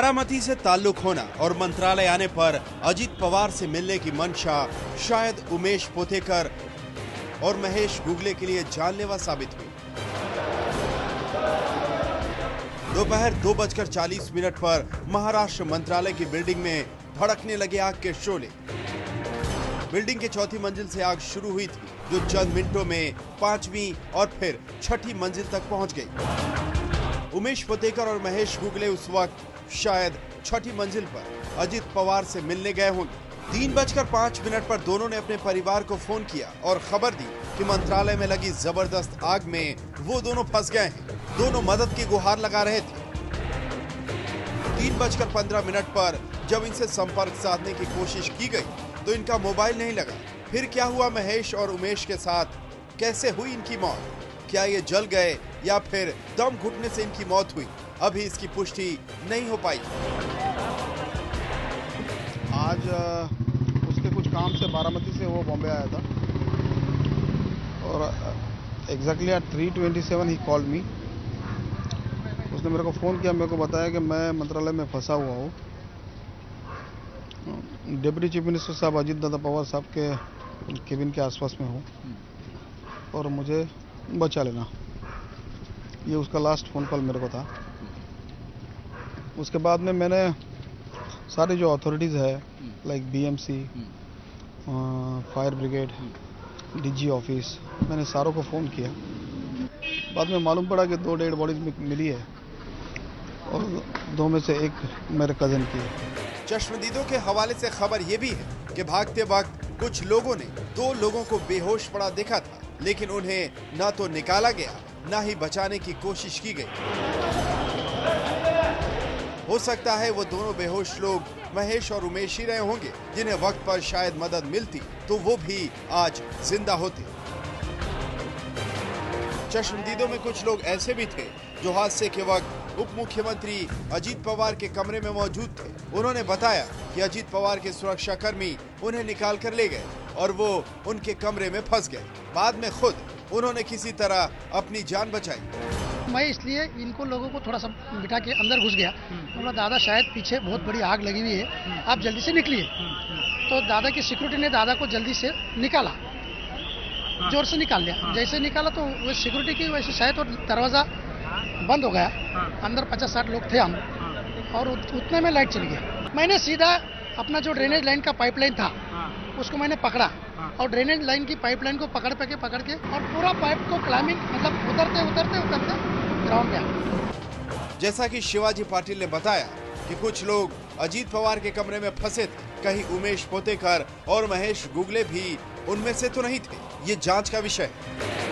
बारामती से ताल्लुक होना और मंत्रालय आने पर अजित पवार से मिलने की मंशा शायद उमेश पोतेकर और महेश गुगले के लिए जानलेवा साबित हुई। दोपहर 2:40 पर महाराष्ट्र मंत्रालय की बिल्डिंग में भड़कने लगे आग के शोले। बिल्डिंग के चौथी मंजिल से आग शुरू हुई थी, जो चंद मिनटों में 5वीं और फिर 6ठी मंजिल तक पहुंच गई। उमेश पोतेकर और महेश गुगले उस वक्त शायद 6ठी मंजिल पर अजित पवार से मिलने गए होंगे। 3:05 पर दोनों ने अपने परिवार को फोन किया और खबर दी कि मंत्रालय में लगी जबरदस्त आग में वो दोनों फंस गए हैं। दोनों मदद की गुहार लगा रहे थे। 3:15 पर जब इनसे संपर्क साधने की कोशिश की गई तो इनका मोबाइल नहीं लगा। फिर क्या हुआ महेश और उमेश के साथ, कैसे हुई इनकी मौत, क्या ये जल गए या फिर दम घुटने से इनकी मौत हुई, अभी इसकी पुष्टि नहीं हो पाई। आज उसके कुछ काम से बारामती से वो बॉम्बे आया था और exactly at 3:27 he called me. उसने मेरे को फ़ोन किया, मेरे को बताया कि मैं मंत्रालय में फंसा हुआ हूँ। डिप्टी चीफ मिनिस्टर साहब अजित दादा पवार साहब के केबिन के आसपास में हूँ और मुझे बचा लेना। ये उसका लास्ट फ़ोन कॉल मेरे को था। उसके बाद में मैंने सारी जो अथॉरिटीज़ है like BMC, fire brigade, DG office, मैंने सारों को फ़ोन किया। बाद में मालूम पड़ा कि 2 डेड बॉडीज मिली है और 2 में से एक मेरे कज़न की है। चश्मदीदों के हवाले से खबर ये भी है कि भागते वक्त कुछ लोगों ने 2 लोगों को बेहोश पड़ा देखा था, लेकिन उन्हें न तो निकाला गया न ही बचाने की कोशिश की गई। हो सकता है वो दोनों बेहोश लोग महेश और उमेश ही रहे होंगे, जिन्हें वक्त पर शायद मदद मिलती तो वो भी आज जिंदा होते। चश्मदीदों में कुछ लोग ऐसे भी थे जो हादसे के वक्त उप मुख्यमंत्री अजित पवार के कमरे में मौजूद थे। उन्होंने बताया कि अजित पवार के सुरक्षाकर्मी उन्हें निकाल कर ले गए और वो उनके कमरे में फंस गए। बाद में खुद उन्होंने किसी तरह अपनी जान बचाई। मैं इसलिए इनको लोगों को थोड़ा सा बिठा के अंदर घुस गया। बोला दादा शायद पीछे बहुत बड़ी आग लगी हुई है, आप जल्दी से निकलिए। तो दादा की सिक्योरिटी ने दादा को जल्दी से निकाला, जोर से निकाल लिया। जैसे निकाला तो वो सिक्योरिटी की वजह से शायद वो दरवाज़ा बंद हो गया। अंदर 50-60 लोग थे हम, और उतने में लाइट चली गई। मैंने सीधा अपना जो ड्रेनेज लाइन का पाइपलाइन था उसको मैंने पकड़ा और ड्रेनेज लाइन की पाइपलाइन को पकड़ के और पूरा पाइप को क्लाइंबिंग मतलब उतरते ग्राउंड पे आ। जैसा कि शिवाजी पाटिल ने बताया कि कुछ लोग अजित पवार के कमरे में फंसे थे। कहीं उमेश पोतेकर और महेश गुगले भी उनमें से तो नहीं थे, ये जांच का विषय है।